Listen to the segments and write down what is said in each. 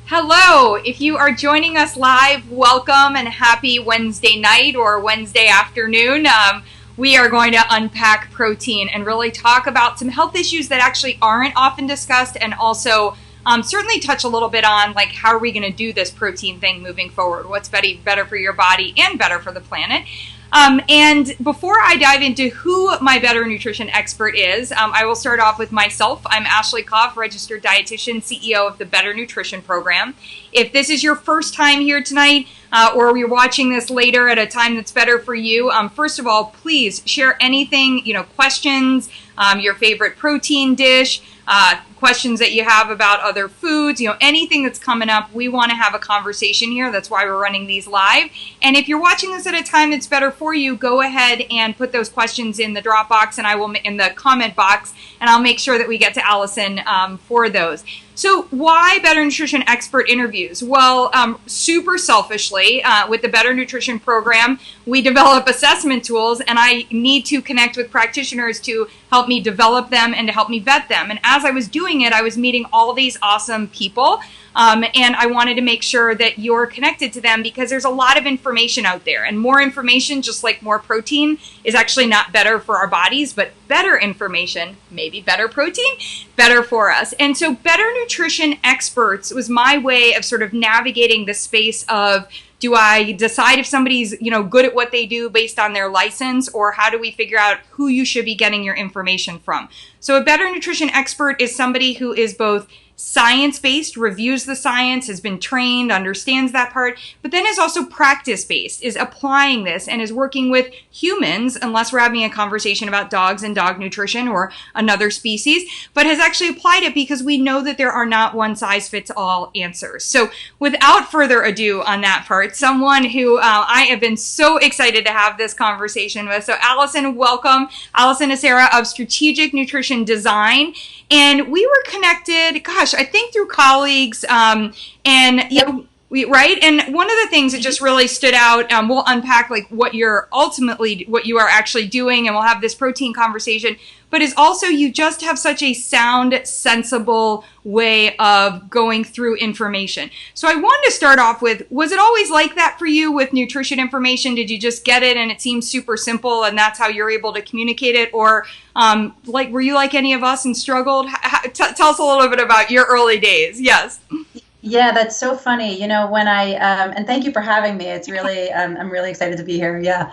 Hello, if you are joining us live, welcome and happy Wednesday night or Wednesday afternoon. We are going to unpack protein and really talk about some health issues that actually aren't often discussed, and also certainly touch a little bit on like how are we going to do this protein thing moving forward, what's better for your body and better for the planet. And before I dive into who my Better Nutrition expert is, I will start off with myself. I'm Ashley Koff, registered dietitian, CEO of the Better Nutrition program. If this is your first time here tonight, or you're watching this later at a time that's better for you, first of all, please share anything, questions, your favorite protein dish, questions that you have about other foods, anything that's coming up. We want to have a conversation here. That's why we're running these live. And if you're watching this at a time that's better for you, go ahead and put those questions in the drop box, and I will in the comment box, and I'll make sure that we get to Allison for those. So why Better Nutrition expert interviews? Well, super selfishly, with the Better Nutrition program, we develop assessment tools, and I need to connect with practitioners to help me develop them and to help me vet them. And as I was doing it, I was meeting all these awesome people, and I wanted to make sure that you're connected to them because there's a lot of information out there, and more information, just like more protein, is actually not better for our bodies, but better information, maybe better protein, better for us. And so Better Nutrition experts was my way of sort of navigating the space of, do I decide if somebody's, good at what they do based on their license, or how do we figure out who you should be getting your information from? So a Better Nutrition expert is somebody who is both science-based, reviews the science, has been trained, understands that part, but then is also practice-based, is applying this and is working with humans, unless we're having a conversation about dogs and dog nutrition or another species, but has actually applied it because we know that there are not one-size-fits-all answers. So without further ado on that part, someone who I have been so excited to have this conversation with. So Alison, welcome. Alison Acerra of Strategic Nutrition Design. And we were connected, I think through colleagues, right? And one of the things that just really stood out, we'll unpack like what you are actually doing, and we'll have this protein conversation, but is also you just have such a sound, sensible way of going through information. So I wanted to start off with, was it always like that for you with nutrition information? Did you just get it and it seems super simple and that's how you're able to communicate it? Or were you like any of us and struggled? Tell us a little bit about your early days. Yes. Yeah, that's so funny. When I, and thank you for having me. It's really, I'm really excited to be here. Yeah.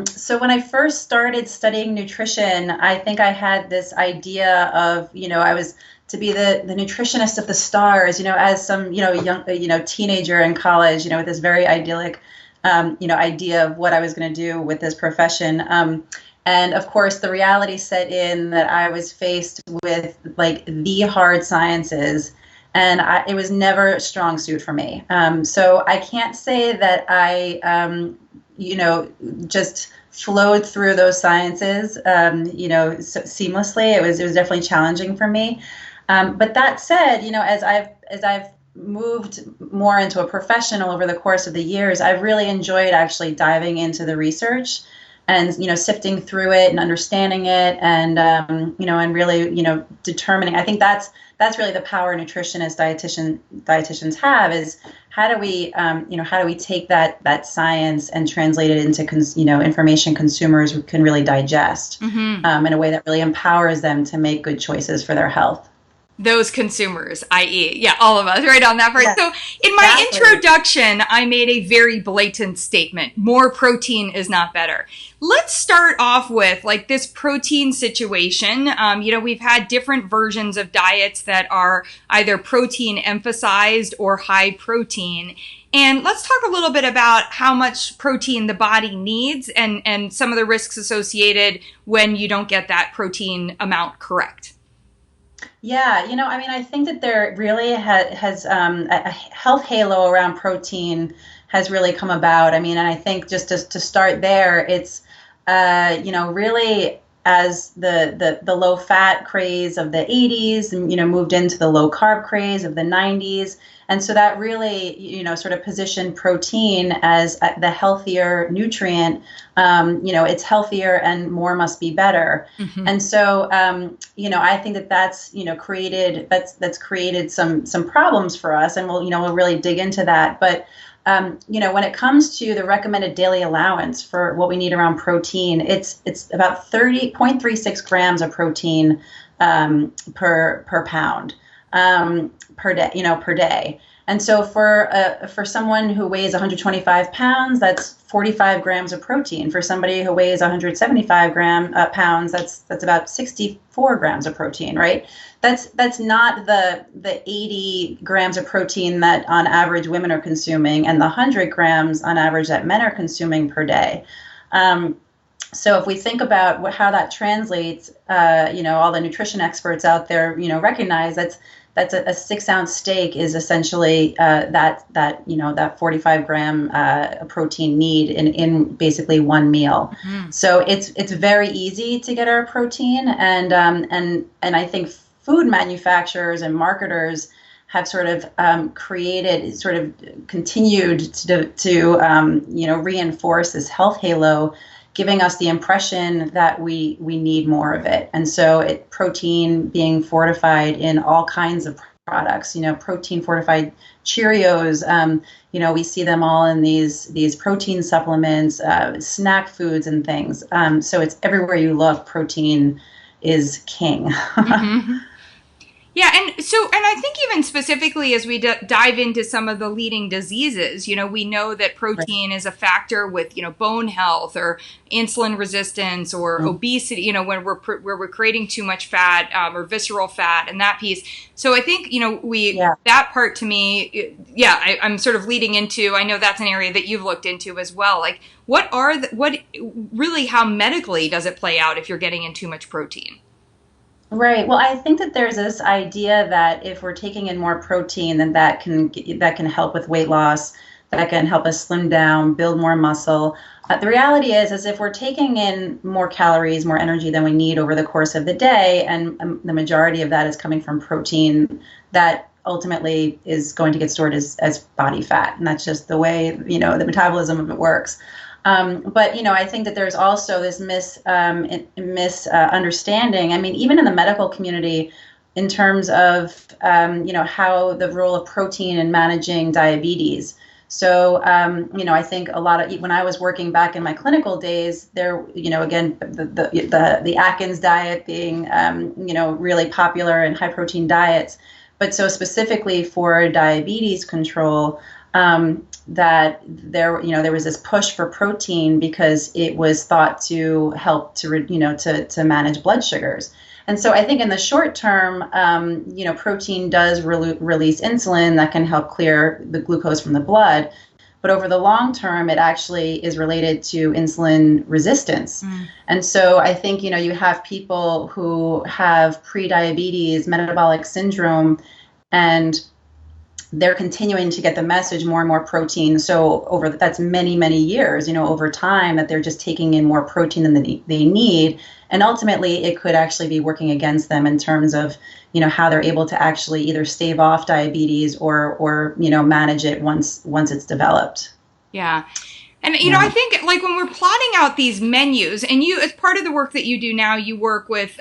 So when I first started studying nutrition, I think I had this idea of, I was to be the nutritionist of the stars, as some, young, teenager in college, with this very idyllic, idea of what I was going to do with this profession. And of course, the reality set in that I was faced with like the hard sciences. And it was never a strong suit for me. So I can't say that I, just flowed through those sciences, seamlessly. It was definitely challenging for me. But that said, as I've moved more into a professional over the course of the years, I've really enjoyed actually diving into the research and, sifting through it and understanding it and, and really, determining. I think that's really the power nutritionists, dietitians have is how do we take that science and translate it into, information consumers can really digest in a way that really empowers them to make good choices for their health. Those consumers, i.e., all of us, right on that part. Yes, so in my introduction, I made a very blatant statement. More protein is not better. Let's start off with like this protein situation. We've had different versions of diets that are either protein emphasized or high protein. And let's talk a little bit about how much protein the body needs and some of the risks associated when you don't get that protein amount correct. Yeah, I think that there really has a health halo around protein has really come about. And I think just to start there, it's, really as the low fat craze of the 80s, and moved into the low carb craze of the 90s. And so that really, sort of positioned protein as the healthier nutrient. It's healthier and more must be better. Mm-hmm. And so, I think that's created some problems for us, and we'll really dig into that. But when it comes to the recommended daily allowance for what we need around protein, it's about 30.36 grams of protein per pound per day. And so for someone who weighs 125 pounds, that's 45 grams of protein. For somebody who weighs 175 pounds, that's about 64 grams of protein, right? That's not the 80 grams of protein that on average women are consuming, and the 100 grams on average that men are consuming per day. So if we think about how that translates, all the nutrition experts out there, recognize that's a 6-ounce steak is essentially that 45 gram protein need in basically one meal. Mm-hmm. So it's very easy to get our protein, and I think food manufacturers and marketers have sort of continued to reinforce this health halo, giving us the impression that we need more of it. And so protein being fortified in all kinds of products, protein fortified Cheerios, we see them all in these protein supplements, snack foods and things. So it's everywhere you look, protein is king. Mm-hmm. Yeah, and I think even specifically as we dive into some of the leading diseases, we know that protein is a factor with, bone health or insulin resistance or obesity, when we're creating too much fat or visceral fat and that piece. So I think, that part to me, I'm sort of leading into, I know that's an area that you've looked into as well. Like how medically does it play out if you're getting in too much protein? Right. Well, I think that there's this idea that if we're taking in more protein, then that can help with weight loss, that can help us slim down, build more muscle. The reality is if we're taking in more calories, more energy than we need over the course of the day, and the majority of that is coming from protein, that ultimately is going to get stored as body fat. And that's just the way, the metabolism of it works. But I think that there's also this misunderstanding. I mean, even in the medical community, in terms of how the role of protein in managing diabetes. So I think a lot of when I was working back in my clinical days, there again the Atkins diet being really popular and high protein diets, but so specifically for diabetes control. That there was this push for protein because it was thought to help to manage blood sugars. And so I think in the short term, protein does release insulin that can help clear the glucose from the blood. But over the long term, it actually is related to insulin resistance. Mm. And so I think, you have people who have pre-diabetes, metabolic syndrome, and they're continuing to get the message more and more protein. So that's many, many years, over time, that they're just taking in more protein than they need. And ultimately, it could actually be working against them in terms of, how they're able to actually either stave off diabetes or manage it once it's developed. Yeah. And, I think like when we're plotting out these menus, and you, as part of the work that you do now, you work with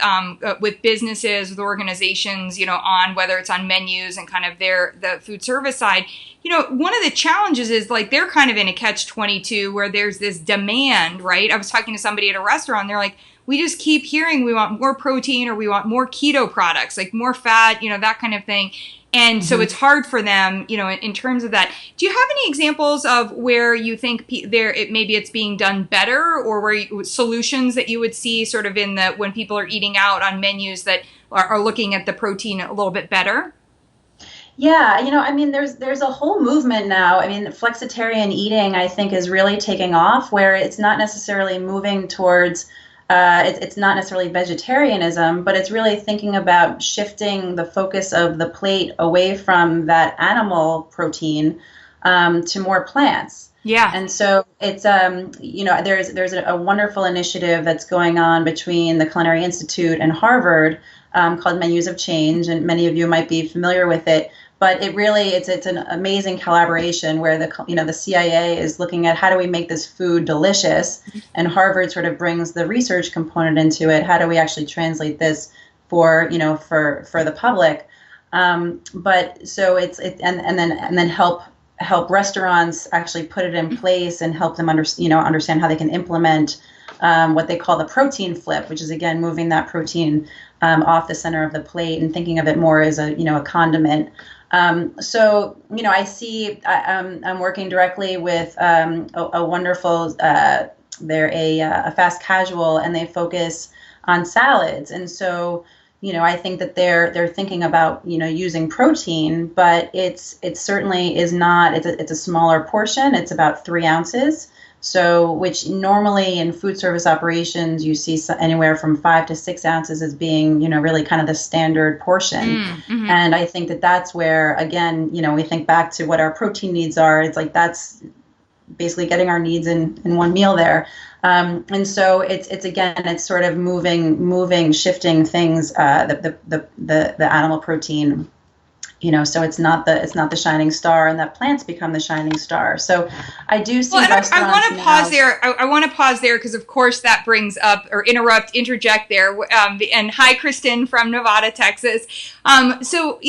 businesses, with organizations, on whether it's on menus and kind of the food service side. One of the challenges is like they're kind of in a catch-22 where there's this demand, right? I was talking to somebody at a restaurant, and they're like, we just keep hearing we want more protein or we want more keto products, like more fat, that kind of thing. And so it's hard for them, in terms of that. Do you have any examples of where you think maybe it's being done better, or where solutions that you would see sort of when people are eating out on menus that are looking at the protein a little bit better? Yeah, there's a whole movement now. Flexitarian eating, I think, is really taking off, where it's not necessarily moving towards it's not necessarily vegetarianism, but it's really thinking about shifting the focus of the plate away from that animal protein to more plants. Yeah. And so it's, there's a wonderful initiative that's going on between the Culinary Institute and Harvard, called Menus of Change, and many of you might be familiar with it. But it's an amazing collaboration where the CIA is looking at how do we make this food delicious, and Harvard sort of brings the research component into it. How do we actually translate this for the public? But so and then help restaurants actually put it in place and help them understand how they can implement what they call the protein flip, which is again moving that protein off the center of the plate and thinking of it more as a condiment. So I see I'm working directly with a wonderful they're a fast casual, and they focus on salads, and so I think that they're thinking about using protein, but it certainly is not. It's a smaller portion. It's about 3 ounces. So, which normally in food service operations, you see anywhere from 5 to 6 ounces as being, really kind of the standard portion. Mm-hmm. And I think that that's where, again, we think back to what our protein needs are. It's like that's basically getting our needs in one meal there. And so it's sort of shifting things, the animal protein. So it's not the shining star, and that plants become the shining star. So I do see restaurants I want to pause there. I want to pause there because, of course, that brings up or interject there. And hi, Kristen from Nevada, Texas. So,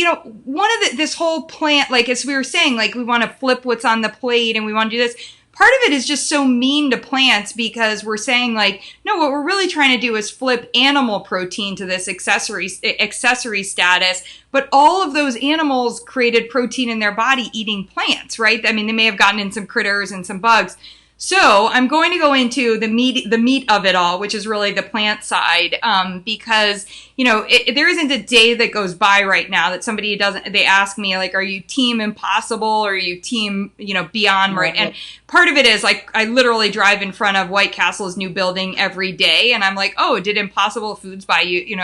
one of this whole plant, like as we were saying, like we want to flip what's on the plate and we want to do this. Part of it is just so mean to plants because we're saying like, no, what we're really trying to do is flip animal protein to this accessory status. But all of those animals created protein in their body eating plants, right? I mean, they may have gotten in some critters and some bugs. So I'm going to go into the meat of it all, which is really the plant side, because, there isn't a day that goes by right now that somebody they ask me, like, are you team Impossible or are you team, Beyond? Right. And part of it is like, I literally drive in front of White Castle's new building every day. And I'm like, oh, did Impossible Foods buy you,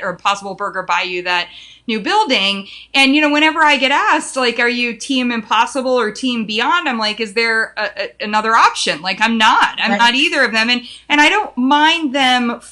or Impossible Burger buy you that new building? And, whenever I get asked, like, are you team Impossible or team Beyond? I'm like, is there another option? Like, I'm not either of them. And I don't mind them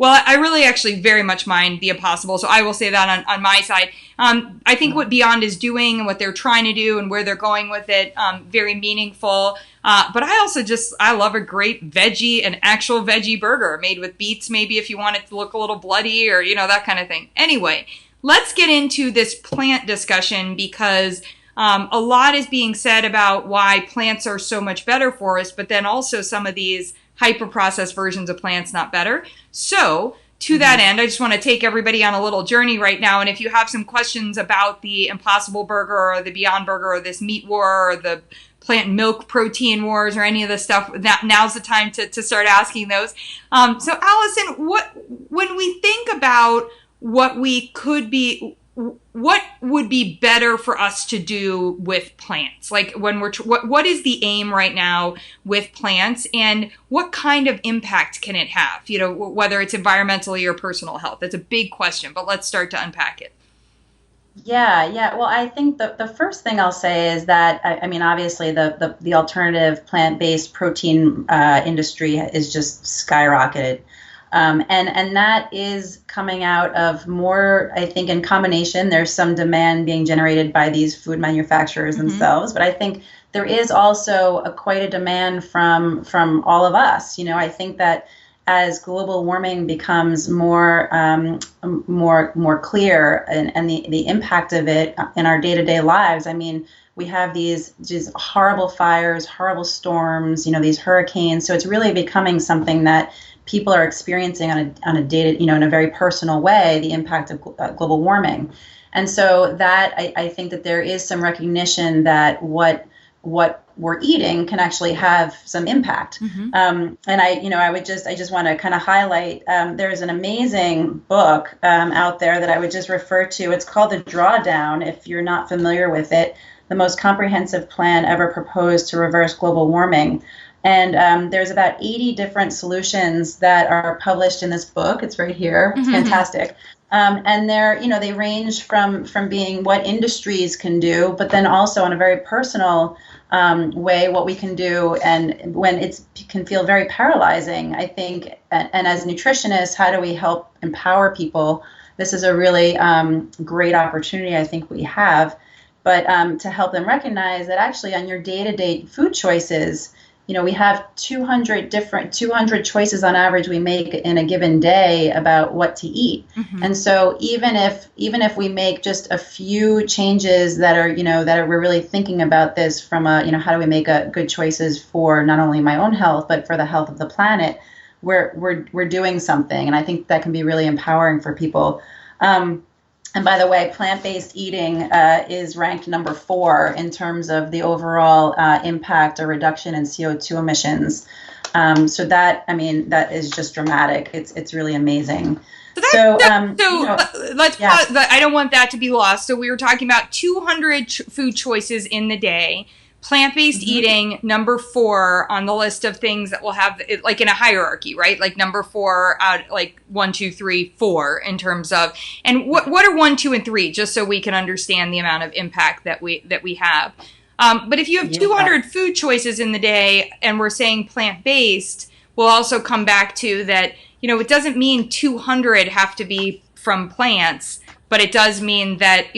I really actually very much mind the Impossible. So I will say that on my side. I think what Beyond is doing and what they're trying to do and where they're going with it, very meaningful. But I love a great an actual veggie burger made with beets, maybe if you want it to look a little bloody or, that kind of thing. Anyway, let's get into this plant discussion because a lot is being said about why plants are so much better for us, but then also some of these hyper-processed versions of plants not better. So to that end, I just want to take everybody on a little journey right now. And if you have some questions about the Impossible Burger or the Beyond Burger or this meat war or the plant milk protein wars or any of this stuff, now's the time to start asking those. So Alison, when we think about what would be better for us to do with plants? Like when what is the aim right now with plants and what kind of impact can it have? Whether it's environmentally or personal health. That's a big question, but let's start to unpack it. Yeah. Well, I think the first thing I'll say is that, I mean, obviously the alternative plant-based protein industry is just skyrocketed. And that is coming out of more, I think, in combination. There's some demand being generated by these food manufacturers themselves, but I think there is also quite a demand from all of us. I think that as global warming becomes more clear and the impact of it in our day-to-day lives, I mean, we have these horrible fires, horrible storms, these hurricanes. So it's really becoming something that people are experiencing on a day, in a very personal way, the impact of global warming. And so that I think that there is some recognition that what we're eating can actually have some impact. And I just want to kind of highlight, there's an amazing book out there that I would just refer to. It's called The Drawdown, if you're not familiar with it, the most comprehensive plan ever proposed to reverse global warming. And there's about 80 different solutions that are published in this book. It's right here. It's fantastic. And they range from being what industries can do, but then also on a very personal way, what we can do, and when it can feel very paralyzing, I think. And as nutritionists, how do we help empower people? This is a really great opportunity I think we have, but to help them recognize that actually on your day-to-day food choices, we have 200 choices on average we make in a given day about what to eat. Mm-hmm. And so even if we make just a few changes that are, we're really thinking about this from how do we make good choices for not only my own health, but for the health of the planet, we're doing something. And I think that can be really empowering for people. And by the way, plant-based eating is ranked number 4 in terms of the overall impact or reduction in CO2 emissions. So that is just dramatic. It's really amazing. Let's pause. I don't want that to be lost. So we were talking about 200 food choices in the day. Plant-based eating, number 4 on the list of things that will have it, like in a hierarchy, right? Like number 4 out, like 1, 2, 3, 4 in terms of, and what are 1, 2, and 3, just so we can understand the amount of impact that we have. But if you have 200 food choices in the day, and we're saying plant-based, we'll also come back to that. It doesn't mean 200 have to be from plants. But it does mean that,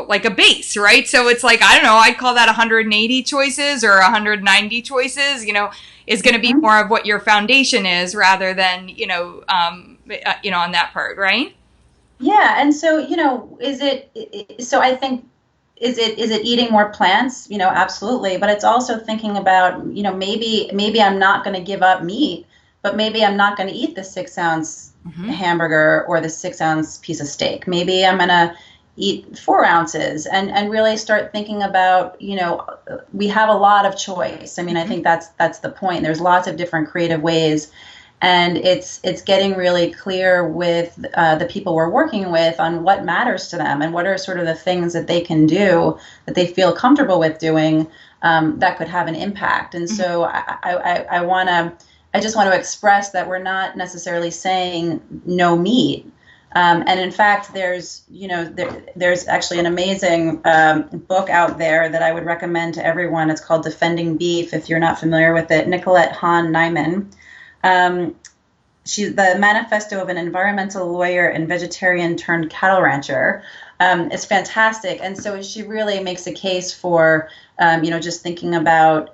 like a base, right? So it's like, I don't know, I'd call that 180 choices or 190 choices, is going to be more of what your foundation is rather than, on that part, right? Yeah. And so, I think, is it eating more plants? Absolutely. But it's also thinking about, maybe I'm not going to give up meat, but maybe I'm not going to eat the 6-ounce hamburger or the 6-ounce piece of steak. Maybe I'm going to eat 4 ounces and really start thinking about, we have a lot of choice. I think that's the point. There's lots of different creative ways, and it's getting really clear with the people we're working with on what matters to them and what are sort of the things that they can do that they feel comfortable with doing that could have an impact. And so I just want to express that we're not necessarily saying no meat. And in fact, there's actually an amazing book out there that I would recommend to everyone. It's called Defending Beef, if you're not familiar with it. Nicolette Hahn Nyman. She's the manifesto of an environmental lawyer and vegetarian turned cattle rancher. It's fantastic. And so she really makes a case for, just thinking about,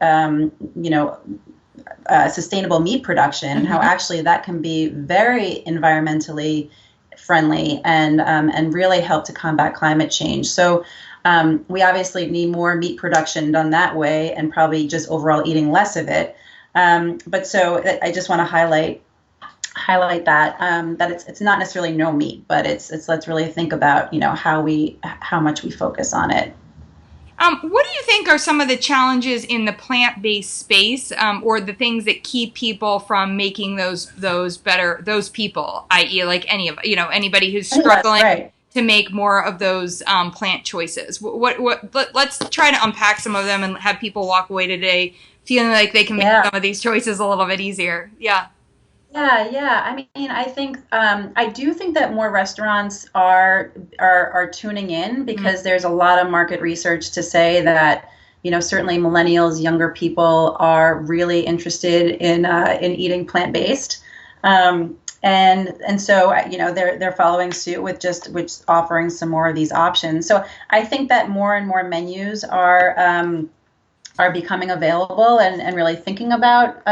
sustainable meat production and how actually that can be very environmentally friendly and really help to combat climate change. So we obviously need more meat production done that way and probably just overall eating less of it. But so I just want to highlight that it's not necessarily no meat, but it's let's really think about how much we focus on it. What do you think are some of the challenges in the plant-based space, or the things that keep people from making those people, i.e., like anybody who's struggling to make more of those plant choices? Let's try to unpack some of them and have people walk away today feeling like they can make some of these choices a little bit easier. Yeah. Yeah. I do think that more restaurants are tuning in because there's a lot of market research to say that, certainly millennials, younger people are really interested in eating plant-based. And so, they're following suit with just offering some more of these options. So I think that more and more menus are becoming available and really thinking about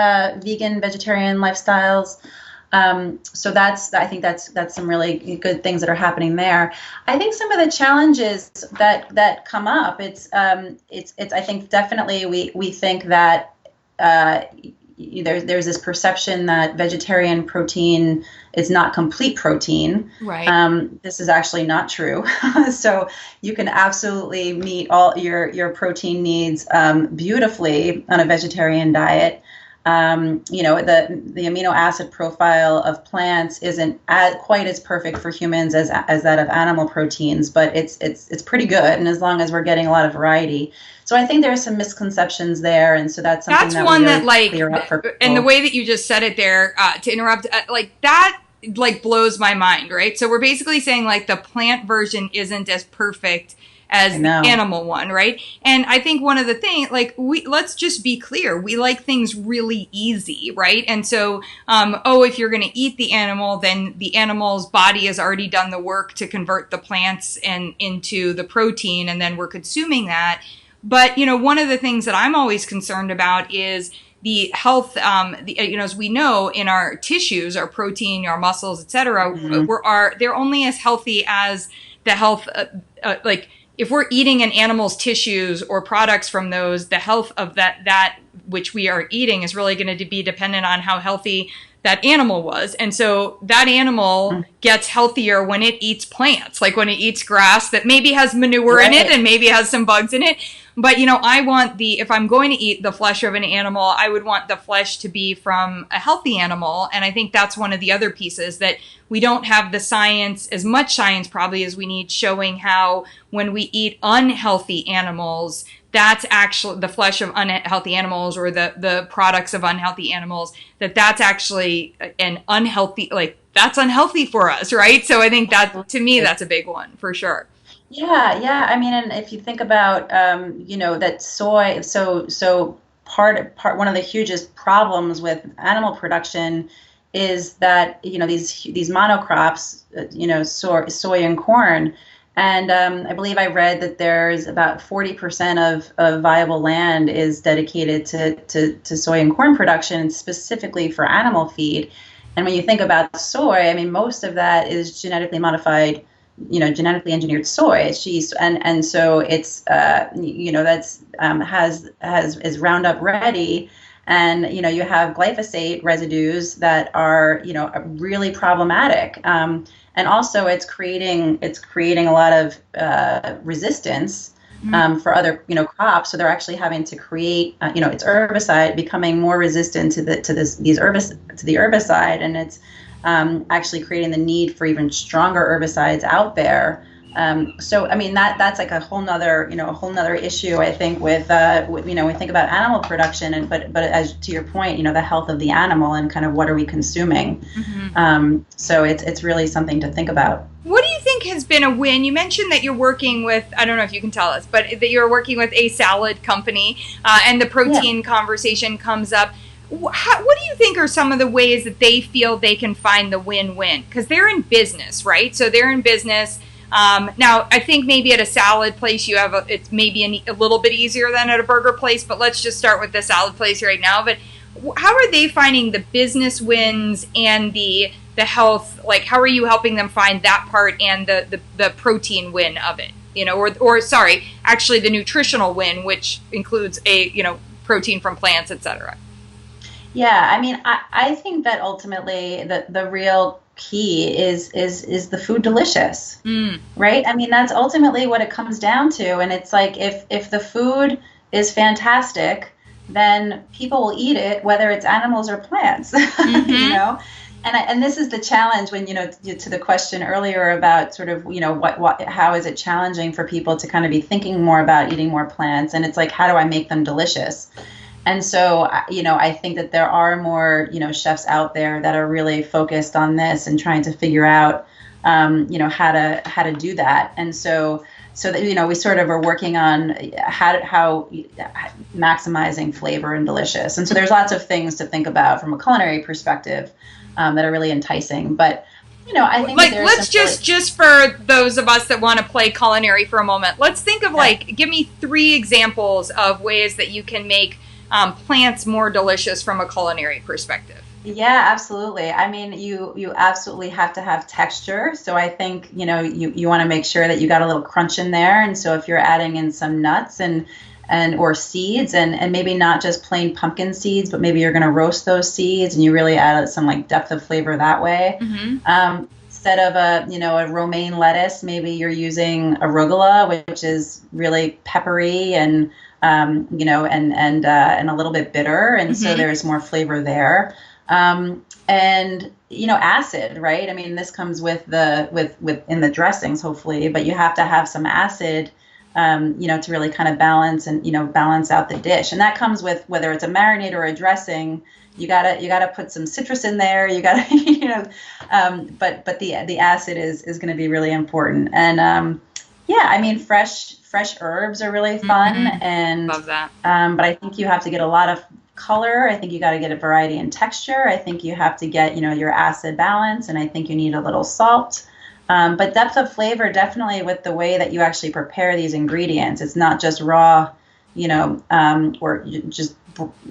vegan, vegetarian lifestyles. So I think that's some really good things that are happening there. I think some of the challenges that come up, it's I think definitely we think that there's this perception that vegetarian protein is not complete protein. Right. This is actually not true. So you can absolutely meet all your protein needs beautifully on a vegetarian diet. The amino acid profile of plants isn't quite as perfect for humans as that of animal proteins, but it's pretty good. And as long as we're getting a lot of variety. So I think there are some misconceptions there, and so that's something that's one that clear up for people. And the way that you just said it there, to interrupt, like that, like blows my mind, right? So we're basically saying like the plant version isn't as perfect as the animal one, right? And I think one of the things, like, let's just be clear, we like things really easy, right? And so, if you're going to eat the animal, then the animal's body has already done the work to convert the plants into the protein, and then we're consuming that. But, one of the things that I'm always concerned about is the health, as we know, in our tissues, our protein, our muscles, et cetera, they're only as healthy as the health, if we're eating an animal's tissues or products from those, the health of that which we are eating is really going to be dependent on how healthy that animal was. And so that animal gets healthier when it eats plants, like when it eats grass that maybe has manure in it and maybe has some bugs in it. But, I want if I'm going to eat the flesh of an animal, I would want the flesh to be from a healthy animal. And I think that's one of the other pieces, that we don't have the science, as much science probably as we need, showing how when we eat unhealthy animals, that's actually the flesh of unhealthy animals, or the products of unhealthy animals, that's actually an unhealthy, that's unhealthy for us, right? So I think that, to me, that's a big one for sure. Yeah. I mean, and if you think about, that soy, so part one of the hugest problems with animal production is that, these monocrops, soy and corn. And I believe I read that there's about 40% of viable land is dedicated to soy and corn production, specifically for animal feed. And when you think about soy, I mean, most of that is genetically modified, genetically engineered soy. And so it's is Roundup ready, and you have glyphosate residues that are really problematic. And also it's creating a lot of resistance for other crops. So they're actually having to create it's herbicide becoming more resistant to the herbicide, and it's actually creating the need for even stronger herbicides out there. So I mean that's like a whole nother issue, I think, with when we think about animal production, but as to your point, the health of the animal and kind of what are we consuming. So it's really something to think about. What do you think has been a win? You mentioned that you're working with, I don't know if you can tell us, but that you're working with a salad company, and the protein conversation comes up. What do you think are some of the ways that they feel they can find the win-win? Because they're in business, right? So they're in business. Now, I think maybe at a salad place it's maybe a little bit easier than at a burger place, but let's just start with the salad place right now. But how are they finding the business wins and the health? Like, how are you helping them find that part and the protein win of it? Actually the nutritional win, which includes protein from plants, etc. Yeah, I mean, I think that ultimately the real key is the food delicious, right? I mean, that's ultimately what it comes down to. And it's like, if the food is fantastic, then people will eat it, whether it's animals or plants, And this is the challenge when, to the question earlier about sort of, how is it challenging for people to kind of be thinking more about eating more plants? And it's like, how do I make them delicious? And so, I think that there are more, chefs out there that are really focused on this and trying to figure out, how to do that. And so that, we sort of are working on how maximizing flavor and delicious. And so there's lots of things to think about from a culinary perspective that are really enticing. But I think let's just for those of us that want to play culinary for a moment, let's think of give me 3 examples of ways that you can make plants more delicious from a culinary perspective. Yeah, absolutely. I mean, you absolutely have to have texture. So I think, you want to make sure that you got a little crunch in there. And so if you're adding in some nuts or seeds and maybe not just plain pumpkin seeds, but maybe you're going to roast those seeds and you really add some depth of flavor that way. Instead of a romaine lettuce, maybe you're using arugula, which is really peppery and and a little bit bitter, and so there's more flavor there. And acid, right? I mean, this comes with in the dressings, hopefully, but you have to have some acid to really kind of balance and, balance out the dish. And that comes with whether it's a marinade or a dressing. You gotta put some citrus in there. You gotta, but the acid is going to be really important. And fresh herbs are really fun. And love that. But I think you have to get a lot of color. I think you got to get a variety in texture. I think you have to get, your acid balance, and I think you need a little salt. But depth of flavor, definitely with the way that you actually prepare these ingredients. It's not just raw, or just,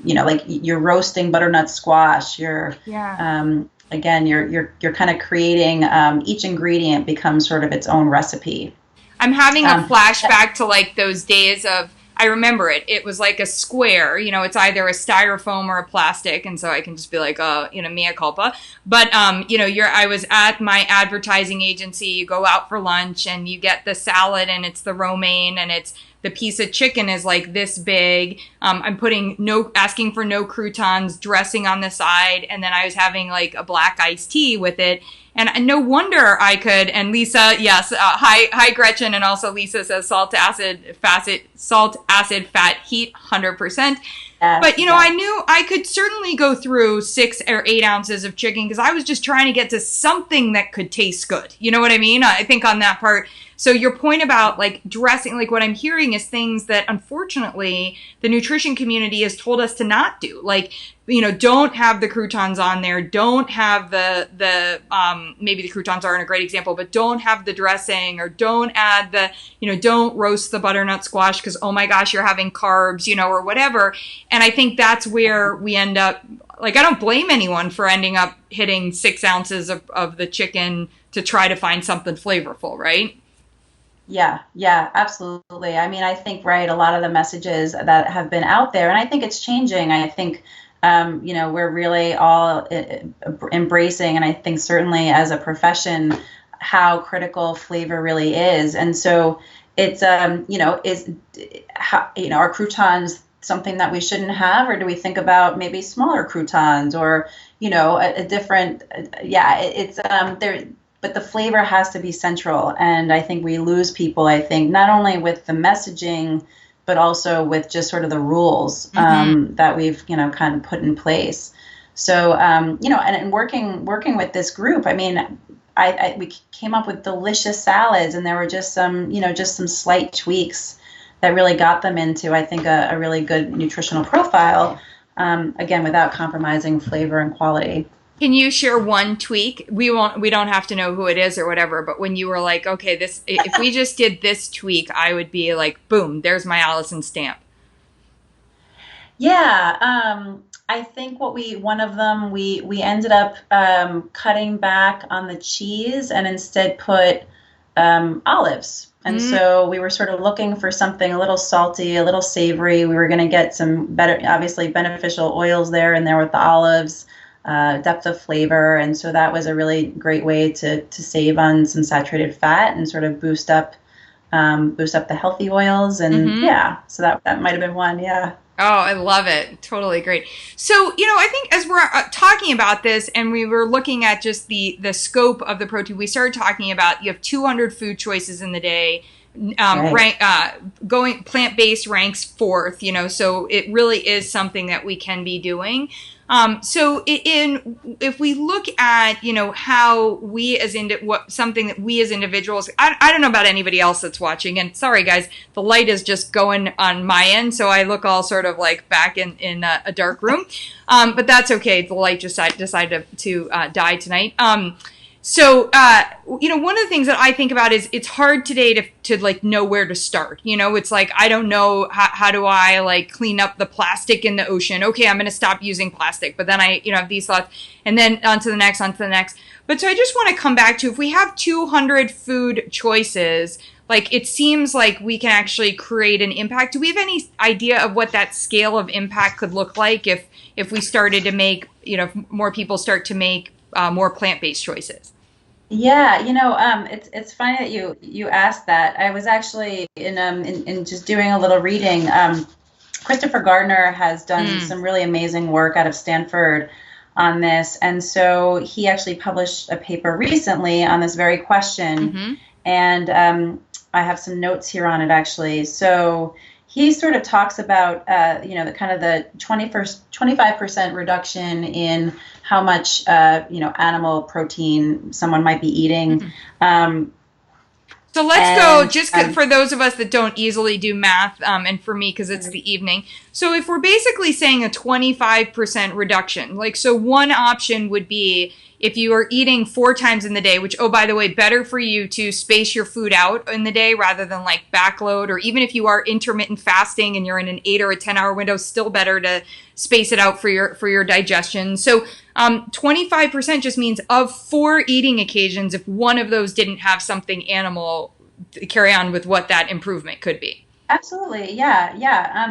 like you're roasting butternut squash. You're kind of creating, each ingredient becomes sort of its own recipe. I'm having a flashback to like those days of, I remember it. It was like a square, it's either a styrofoam or a plastic. And so I can just be like, mea culpa. But, I was at my advertising agency. You go out for lunch and you get the salad, and it's the romaine, and it's the piece of chicken is like this big. I'm asking for no croutons, dressing on the side. And then I was having like a black iced tea with it. And no wonder I could, and Lisa, yes, hi Gretchen, and also Lisa says salt, acid, fat, heat, 100%. But, I knew I could certainly go through 6 or 8 ounces of chicken because I was just trying to get to something that could taste good. You know what I mean? I think on that part. So your point about like dressing, like what I'm hearing is things that unfortunately the nutrition community has told us to not do. Like, don't have the croutons on there. Don't have maybe the croutons aren't a great example, but don't have the dressing, or don't add don't roast the butternut squash because, oh my gosh, you're having carbs, or whatever. And I think that's where we end up, like, I don't blame anyone for ending up hitting 6 ounces of the chicken to try to find something flavorful, right? Yeah, absolutely. I mean, I think, right, a lot of the messages that have been out there, and I think it's changing. I think, we're really all embracing, and I think certainly as a profession, how critical flavor really is. And so it's, are croutons something that we shouldn't have, or do we think about maybe smaller croutons, or, a different, it's, there. But the flavor has to be central. And I think we lose people, not only with the messaging, but also with just sort of the rules that we've, kind of put in place. So, and working with this group, I mean, we came up with delicious salads, and there were just some slight tweaks that really got them into, I think, a really good nutritional profile, again, without compromising flavor and quality. Can you share one tweak? We don't have to know who it is or whatever, but when you were like, okay, if we just did this tweak, I would be like, boom, there's my Alison stamp. Yeah. I think one of them, we ended up cutting back on the cheese and instead put olives. And so we were sort of looking for something a little salty, a little savory. We were going to get some obviously beneficial oils there with the olives. Depth of flavor, and so that was a really great way to save on some saturated fat and sort of boost up the healthy oils, and so that might have been one. Oh, I love it. Totally great. So, I think as we're talking about this and we were looking at just the scope of the protein, we started talking about you have 200 food choices in the day. Going plant-based ranks 4th, so it really is something that we can be doing. So if we look at, how we something that we as individuals, I don't know about anybody else that's watching, and sorry guys, the light is just going on my end, so I look all sort of like back in a dark room. But that's okay. The light just decided to die tonight. So, one of the things that I think about is it's hard today to like know where to start. It's like, I don't know, how do I like clean up the plastic in the ocean? Okay, I'm going to stop using plastic. But then I, have these thoughts, and then on to the next. But so I just want to come back to, if we have 200 food choices, like it seems like we can actually create an impact. Do we have any idea of what that scale of impact could look like if we started to make, if more people start to make more plant-based choices? Yeah, it's funny that you asked that. I was actually in just doing a little reading. Christopher Gardner has done some really amazing work out of Stanford on this, and so he actually published a paper recently on this very question. And I have some notes here on it actually. So he sort of talks about, the kind of the 25% reduction in how much, animal protein someone might be eating. So let's go, just for those of us that don't easily do math, and for me, because it's the evening. So if we're basically saying a 25% reduction, like, so one option would be if you are eating 4 times in the day, which, oh, by the way, better for you to space your food out in the day rather than like backload, or even if you are intermittent fasting and you're in an 8 or a 10-hour window, still better to space it out for your digestion. So 25% just means of 4 eating occasions, if one of those didn't have something animal, carry on with what that improvement could be. Absolutely. Yeah.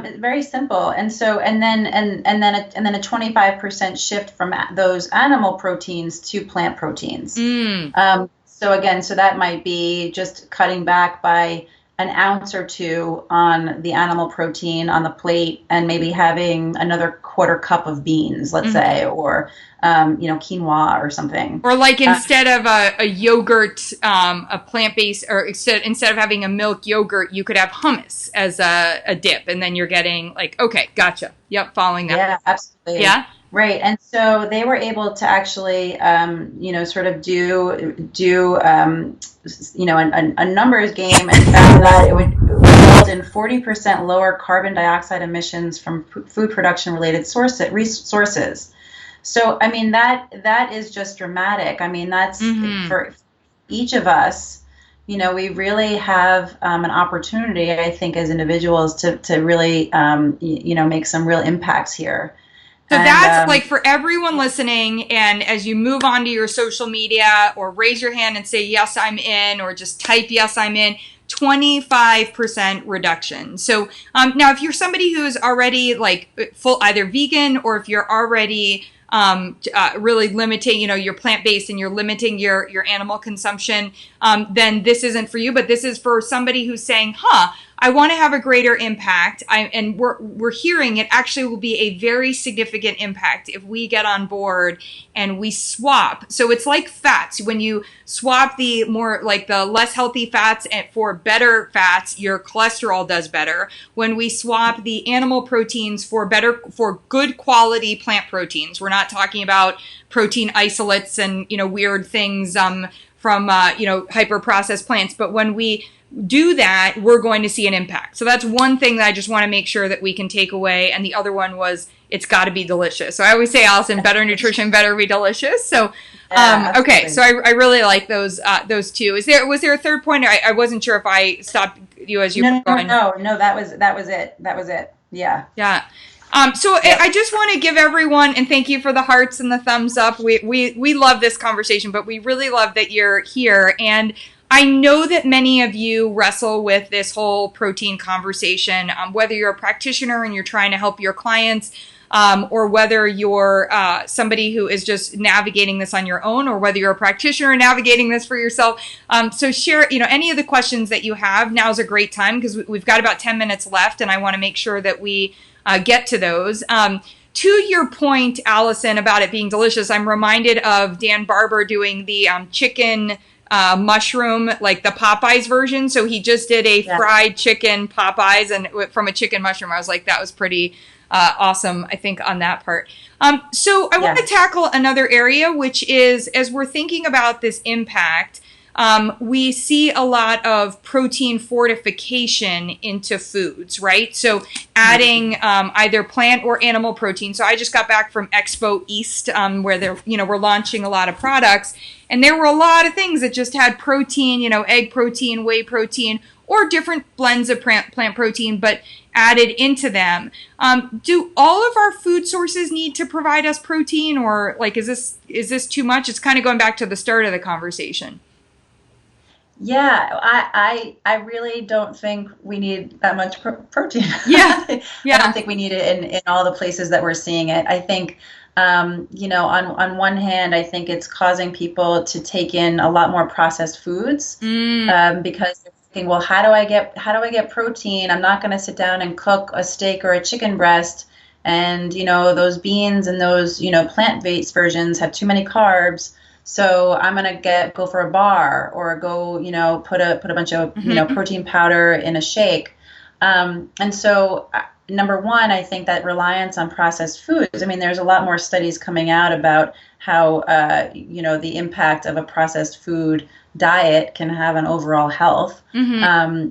It's very simple. And so, and then a 25% shift from those animal proteins to plant proteins. So again, so that might be just cutting back by an ounce or 2 on the animal protein on the plate, and maybe having another 1/4 cup of beans, let's say, or quinoa or something. Or like instead of a yogurt, a plant-based, or instead of having a milk yogurt, you could have hummus as a dip, and then you're getting like, okay, gotcha. Yep, following that. Yeah, absolutely. Yeah. Right. And so they were able to actually, sort of do a numbers game, and found that it would result in 40% lower carbon dioxide emissions from food production related sources. So, I mean, that is just dramatic. I mean, that's for each of us. We really have an opportunity, I think, as individuals to really, make some real impacts here. So that's like for everyone listening, and as you move on to your social media, or raise your hand and say, yes, I'm in, or just type, yes, I'm in, 25% reduction. So now if you're somebody who's already like full, either vegan, or if you're already really limiting, your plant-based and you're limiting your animal consumption, then this isn't for you. But this is for somebody who's saying, I want to have a greater impact. And we're hearing it actually will be a very significant impact if we get on board and we swap. So it's like fats. When you swap the more, like the less healthy fats and for better fats, your cholesterol does better. When we swap the animal proteins for good quality plant proteins, we're not talking about protein isolates and, weird things from hyper processed plants. But when we do that, we're going to see an impact. So that's one thing that I just want to make sure that we can take away. And the other one was, it's got to be delicious. So I always say, Alison, better nutrition better be delicious. So okay, so I really like those two. Was there a third point? I wasn't sure if I stopped you as you were going. No, that was it. Yeah. So I just want to give everyone, and thank you for the hearts and the thumbs up. We love this conversation, but we really love that you're here. And I know that many of you wrestle with this whole protein conversation, whether you're a practitioner and you're trying to help your clients, or whether you're somebody who is just navigating this on your own, or whether you're a practitioner navigating this for yourself. So share, any of the questions that you have. Now's a great time because we've got about 10 minutes left, and I want to make sure that we get to those. To your point, Alison, about it being delicious, I'm reminded of Dan Barber doing the chicken mushroom, like the Popeyes version. So he just did a fried chicken Popeyes, and from a chicken mushroom. I was like, that was pretty awesome, I think, on that part. So I want to tackle another area, which is, as we're thinking about this impact, we see a lot of protein fortification into foods, right? So adding either plant or animal protein. So I just got back from Expo East, where we're launching a lot of products, and there were a lot of things that just had protein, egg protein, whey protein, or different blends of plant protein, but added into them. Do all of our food sources need to provide us protein, or like, is this too much? It's kind of going back to the start of the conversation. Yeah, I really don't think we need that much protein. Yeah. I don't think we need it in all the places that we're seeing it. I think, on one hand, I think it's causing people to take in a lot more processed foods, because they're thinking, well, how do I get protein? I'm not going to sit down and cook a steak or a chicken breast, and those beans and those plant-based versions have too many carbs. So I'm going to go for a bar or go, put a bunch of, protein powder in a shake. And so number one, I think that reliance on processed foods, I mean, there's a lot more studies coming out about how, the impact of a processed food diet can have on overall health.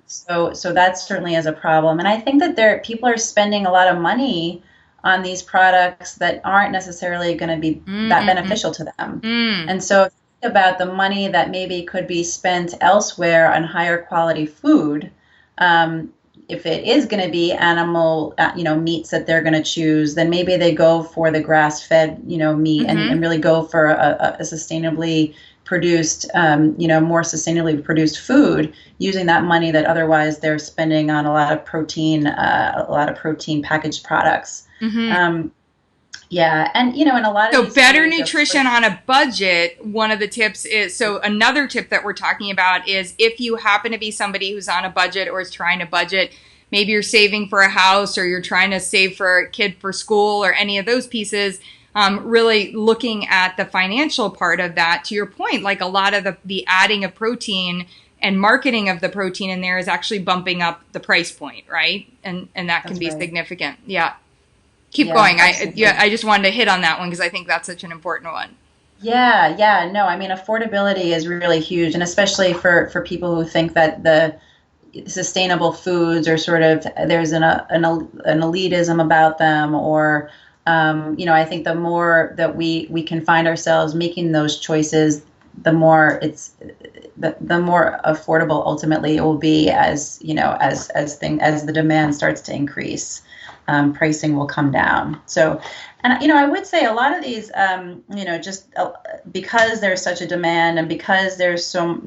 So that certainly is a problem. And I think that people are spending a lot of money on these products that aren't necessarily going to be that beneficial to them. And so think about the money that maybe could be spent elsewhere on higher quality food. If it is going to be animal, meats that they're going to choose, then maybe they go for the grass-fed, meat and really go for a sustainably produced, more sustainably produced food, using that money that otherwise they're spending on a lot of protein packaged products. Yeah, and in a lot of better nutrition on a budget. One of the tips is another tip that we're talking about is if you happen to be somebody who's on a budget or is trying to budget, maybe you're saving for a house or you're trying to save for a kid for school or any of those pieces. Really looking at the financial part of that. To your point, like a lot of the adding of protein and marketing of the protein in there is actually bumping up the price point, right? And that can be significant. Yeah. Keep going. I just wanted to hit on that one because I think that's such an important one. Yeah. No, I mean, affordability is really huge, and especially for people who think that the sustainable foods are sort of, there's an elitism about them, or I think the more that we can find ourselves making those choices, the more the more affordable ultimately it will be as the demand starts to increase. Pricing will come down. So, and I would say a lot of these, because there's such a demand and because there's so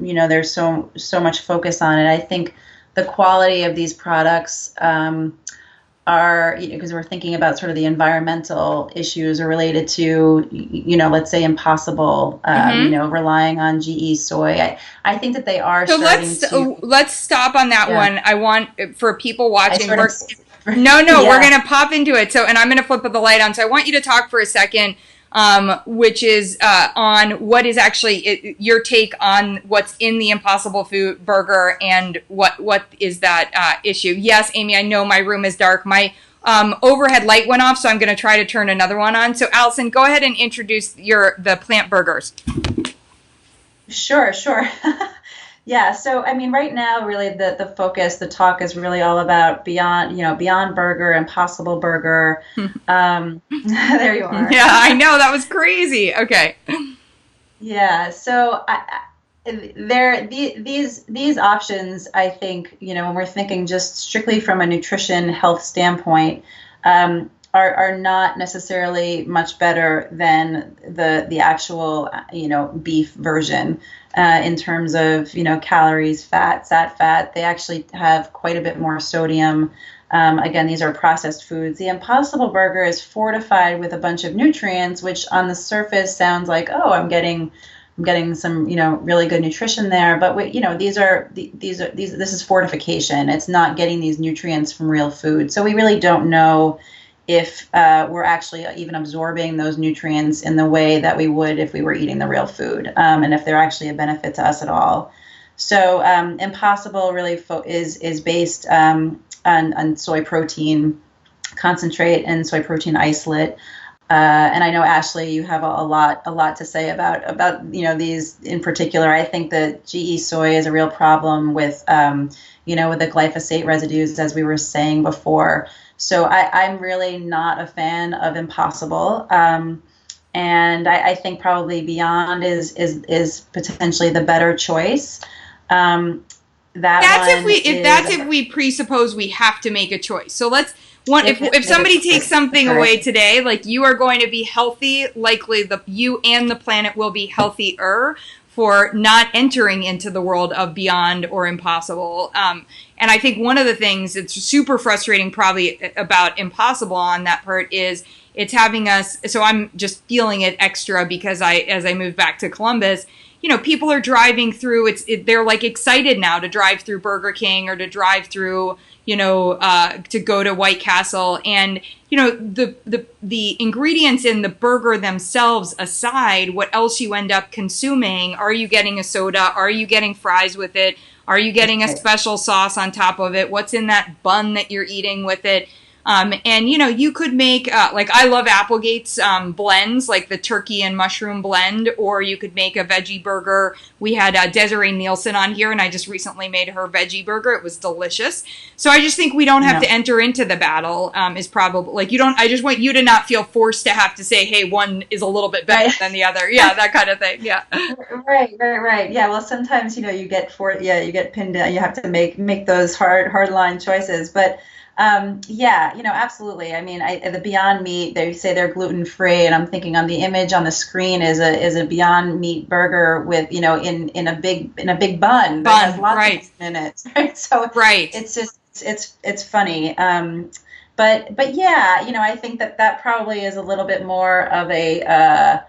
much focus on it, I think the quality of these products are, because we're thinking about sort of the environmental issues are related to, let's say Impossible, relying on GE soy. I think that they are. So let's stop on that one. I want for people watching. No, we're going to pop into it. So, and I'm going to flip the light on. So I want you to talk for a second, which is on what is actually your take on what's in the Impossible Food burger and what is that issue. Yes, Amy, I know my room is dark. My overhead light went off, so I'm going to try to turn another one on. So, Alison, go ahead and introduce the plant burgers. Sure. Yeah, so I mean, right now, really, the focus, the talk is really all about Beyond Burger, Impossible Burger. There you are. Yeah, I know, that was crazy. Okay. Yeah, so these options, I think, when we're thinking just strictly from a nutrition health standpoint, are not necessarily much better than the actual beef version. In terms of, calories, sat fat, they actually have quite a bit more sodium. Again, these are processed foods. The Impossible Burger is fortified with a bunch of nutrients, which on the surface sounds like, oh, I'm getting some, really good nutrition there. But this is fortification. It's not getting these nutrients from real food. So we really don't know if we're actually even absorbing those nutrients in the way that we would if we were eating the real food, and if they're actually a benefit to us at all. So Impossible really is based on soy protein concentrate and soy protein isolate. And I know, Ashley, you have a lot to say about these in particular. I think that GE soy is a real problem with with the glyphosate residues, as we were saying before. So I'm really not a fan of Impossible, and I think probably Beyond is potentially the better choice. If we presuppose we have to make a choice. So if somebody takes something away today, like you are going to be healthy, likely you and the planet will be healthier for not entering into the world of Beyond or Impossible. And I think one of the things that's super frustrating probably about Impossible on that part is it's having us, so I'm just feeling it extra because as I moved back to Columbus, people are driving through, they're like excited now to drive through Burger King or to drive through, to go to White Castle. And, the ingredients in the burger themselves aside, what else you end up consuming, are you getting a soda? Are you getting fries with it? Are you getting a special sauce on top of it? What's in that bun that you're eating with it? And, you could make, I love Applegate's blends, like the turkey and mushroom blend, or you could make a veggie burger. We had Desiree Nielsen on here, and I just recently made her veggie burger. It was delicious. So I just think we don't have to enter into the battle, is probably, I just want you to not feel forced to have to say, hey, one is a little bit better than the other. Yeah, that kind of thing. Yeah. Right. Yeah, well, sometimes, you get pinned down. You have to make those hard line choices. But absolutely. I mean, the Beyond Meat, they say they're gluten free, and I'm thinking on the image on the screen is a Beyond Meat burger with, in a big bun that has lots of meat in it. Right. So it's just, it's funny. But yeah, I think that probably is a little bit more of a,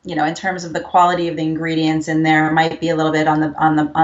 in terms of the quality of the ingredients in there, might be a little bit on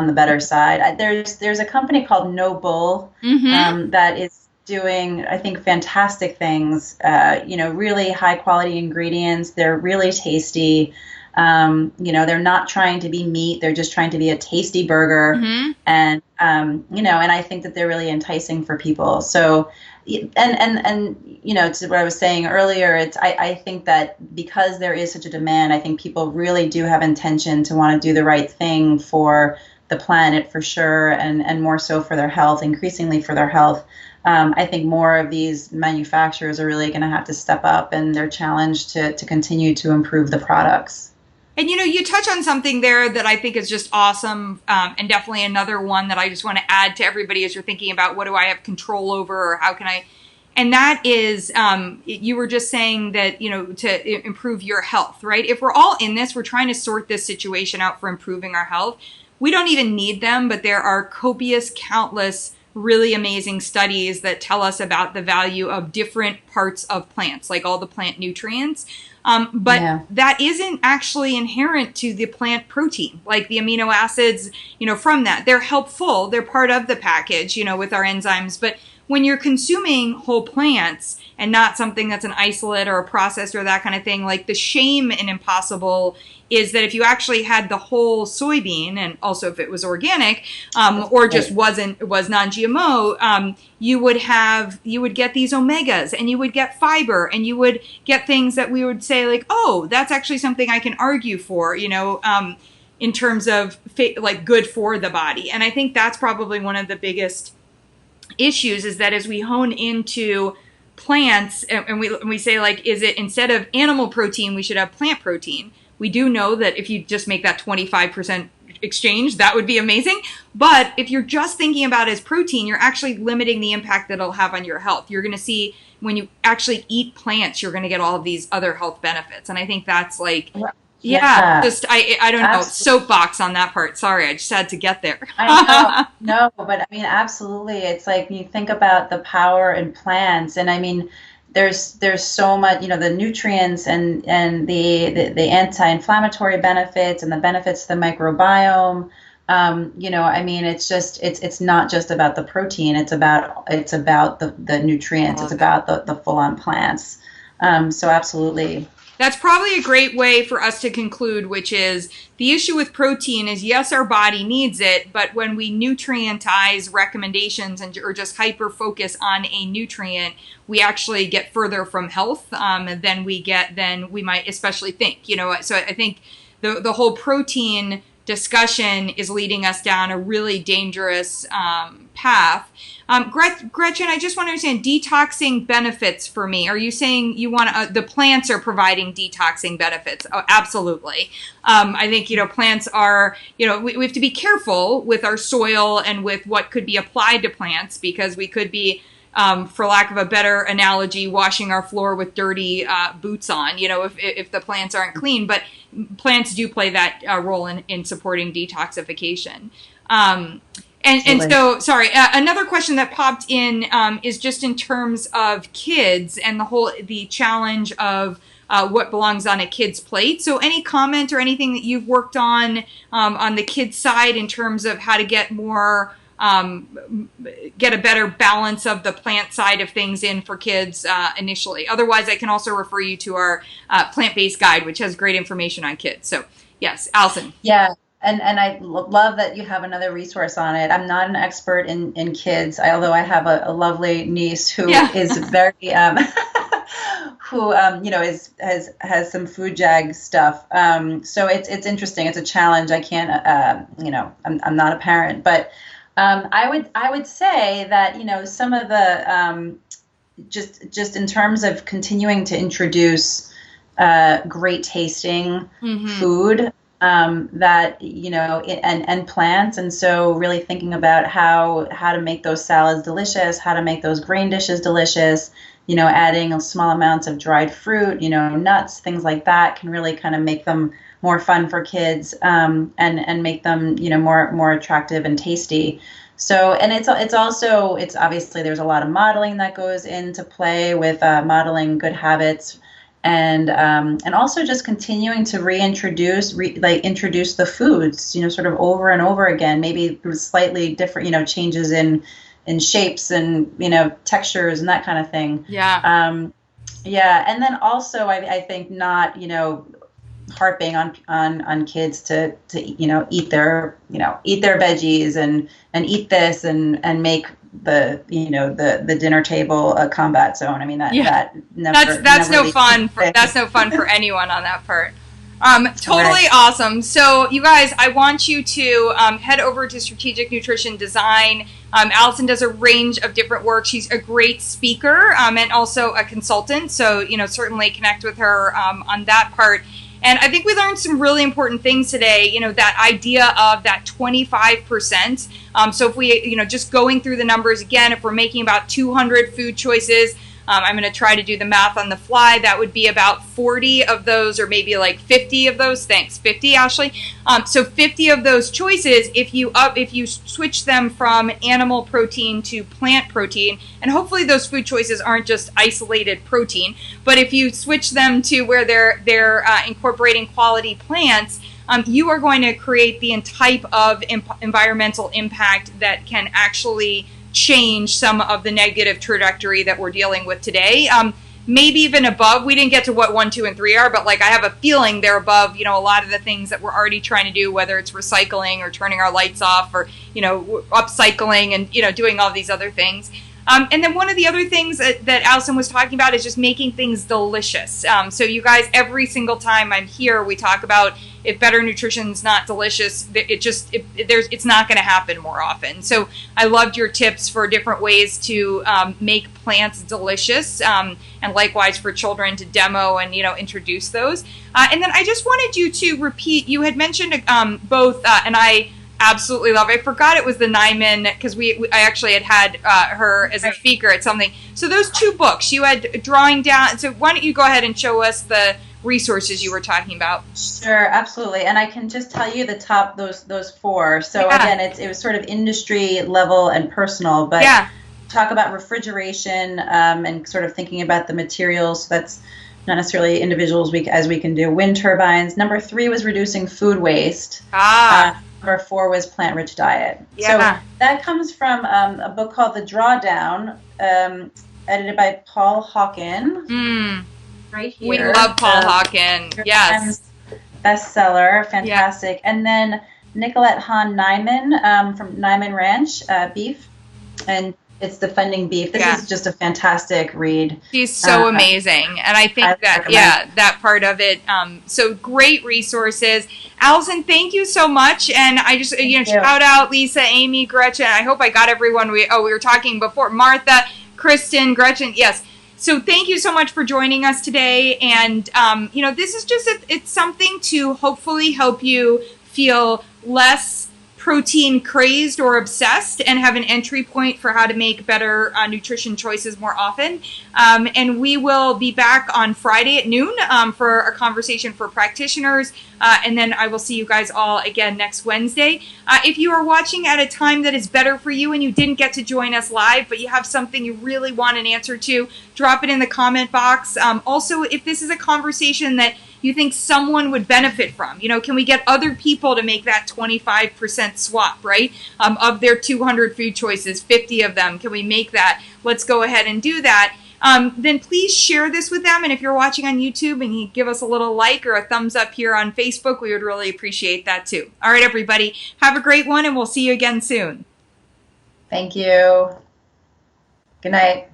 the better side. There's a company called No Bull, that is doing, I think, fantastic things, really high quality ingredients. They're really tasty. They're not trying to be meat. They're just trying to be a tasty burger. And, and I think that they're really enticing for people. So, to what I was saying earlier, I think that because there is such a demand, I think people really do have intention to want to do the right thing for the planet, for sure, and more so for their health, increasingly for their health. I think more of these manufacturers are really going to have to step up, and they're challenged to continue to improve the products. And, you touch on something there that I think is just awesome, and definitely another one that I just want to add to everybody as you're thinking about what do I have control over, or how can I, and that is, you were just saying that, to improve your health, right? If we're all in this, we're trying to sort this situation out for improving our health. We don't even need them, but there are countless really amazing studies that tell us about the value of different parts of plants, like all the plant nutrients. But that isn't actually inherent to the plant protein, like the amino acids, from that. They're helpful. They're part of the package, with our enzymes. But when you're consuming whole plants and not something that's an isolate or a processed or that kind of thing, like the shame in Impossible is that if you actually had the whole soybean, and also if it was organic, or just was non-GMO, you would get these omegas, and you would get fiber, and you would get things that we would say like, oh, that's actually something I can argue for, in terms of like good for the body. And I think that's probably one of the biggest issues, is that as we hone into plants and we say like, is it instead of animal protein, we should have plant protein. We do know that if you just make that 25% exchange, that would be amazing. But if you're just thinking about it as protein, you're actually limiting the impact that it'll have on your health. You're going to see when you actually eat plants, you're going to get all of these other health benefits. And I think that's like, I don't know, soapbox on that part. Sorry, I just had to get there. I know. No, but I mean, absolutely. It's like you think about the power in plants, and I mean, there's so much, the nutrients and the anti-inflammatory benefits and the benefits to the microbiome. I mean, it's not just about the protein. It's about the nutrients. It's about the full-on plants. So absolutely. That's probably a great way for us to conclude, which is the issue with protein is, yes, our body needs it, but when we nutrientize recommendations or just hyper-focus on a nutrient, we actually get further from health than we might especially think. So I think the whole protein discussion is leading us down a really dangerous path. Gretchen, I just want to understand detoxing benefits for me. Are you saying you want the plants are providing detoxing benefits? Oh, absolutely. I think, plants are, we have to be careful with our soil and with what could be applied to plants, because we could be, for lack of a better analogy, washing our floor with dirty boots on, if the plants aren't clean. But plants do play that role in supporting detoxification. And so, sorry, another question that popped in is just in terms of kids and the challenge of what belongs on a kid's plate. So any comment or anything that you've worked on the kids side in terms of how to get more, get a better balance of the plant side of things in for kids initially. Otherwise, I can also refer you to our plant-based guide, which has great information on kids. So yes, Alison. Yeah. And I love that you have another resource on it. I'm not an expert in kids, although I have a lovely niece who is very, who has some food jag stuff. So it's interesting. It's a challenge. I can't, I'm not a parent, but I would say that some of the just in terms of continuing to introduce great tasting food. That and plants, and so really thinking about how to make those salads delicious, how to make those grain dishes delicious, adding small amounts of dried fruit, nuts, things like that can really kind of make them more fun for kids, and make them more attractive and tasty. So, and it's obviously there's a lot of modeling that goes into play with modeling good habits. And also just continuing to introduce the foods, sort of over and over again, maybe slightly different, changes in shapes and, textures and that kind of thing. Yeah. And then also I think not, harping on kids to eat their veggies and eat this and make the dinner table a combat zone. I mean that that's no fun for anyone on that part. Totally awesome. So you guys, I want you to head over to Strategic Nutrition Design. Alison does a range of different work. She's a great speaker and also a consultant. So certainly connect with her on that part. And I think we learned some really important things today, that idea of that 25%. So if we, just going through the numbers again, if we're making about 200 food choices, I'm going to try to do the math on the fly. That would be about 40 of those, or maybe like 50 of those. Thanks, 50, Ashley. So 50 of those choices, if you switch them from animal protein to plant protein, and hopefully those food choices aren't just isolated protein, but if you switch them to where they're incorporating quality plants, you are going to create the type of environmental impact that can actually change some of the negative trajectory that we're dealing with today. Maybe even above. We didn't get to what 1, 2, and 3 are, but I have a feeling they're above, a lot of the things that we're already trying to do, whether it's recycling or turning our lights off or, upcycling and, doing all these other things. And then one of the other things that Alison was talking about is just making things delicious. So you guys, every single time I'm here, we talk about if better nutrition's not delicious, it's not going to happen more often. So I loved your tips for different ways to make plants delicious, and likewise for children to demo and introduce those. And then I just wanted you to repeat. You had mentioned both, and I absolutely love it. I forgot it was the Nyman, because I actually had her as a speaker at something. So those 2 books you had drawing down. So why don't you go ahead and show us the resources you were talking about? Sure, absolutely. And I can just tell you the top those 4. So again, it was sort of industry level and personal, but talk about refrigeration and sort of thinking about the materials. So that's not necessarily individuals as we can do. Wind turbines. Number 3 was reducing food waste. Number 4 was plant-rich diet. So that comes from a book called The Drawdown, edited by Paul Hawken. Right here. We love Paul Hawken. Yes. Bestseller. Fantastic. Yeah. And then Nicolette Hahn Nyman from Nyman Ranch Beef. And it's Defending Beef. This is just a fantastic read. She's so amazing. And I think that part of it, so great resources. Alison, thank you so much. And I just, shout out Lisa, Amy, Gretchen. I hope I got everyone. We were talking before. Martha, Kristen, Gretchen. Yes. So thank you so much for joining us today. And, this is just, it's something to hopefully help you feel less protein crazed or obsessed and have an entry point for how to make better nutrition choices more often. And we will be back on Friday at noon for a conversation for practitioners. And then I will see you guys all again next Wednesday. If you are watching at a time that is better for you and you didn't get to join us live, but you have something you really want an answer to, drop it in the comment box. Also, if this is a conversation that you think someone would benefit from, can we get other people to make that 25% swap, right? Of their 200 food choices, 50 of them, can we make that? Let's go ahead and do that. Then please share this with them. And if you're watching on YouTube and you give us a little like or a thumbs up here on Facebook, we would really appreciate that too. All right, everybody, have a great one and we'll see you again soon. Thank you. Good night.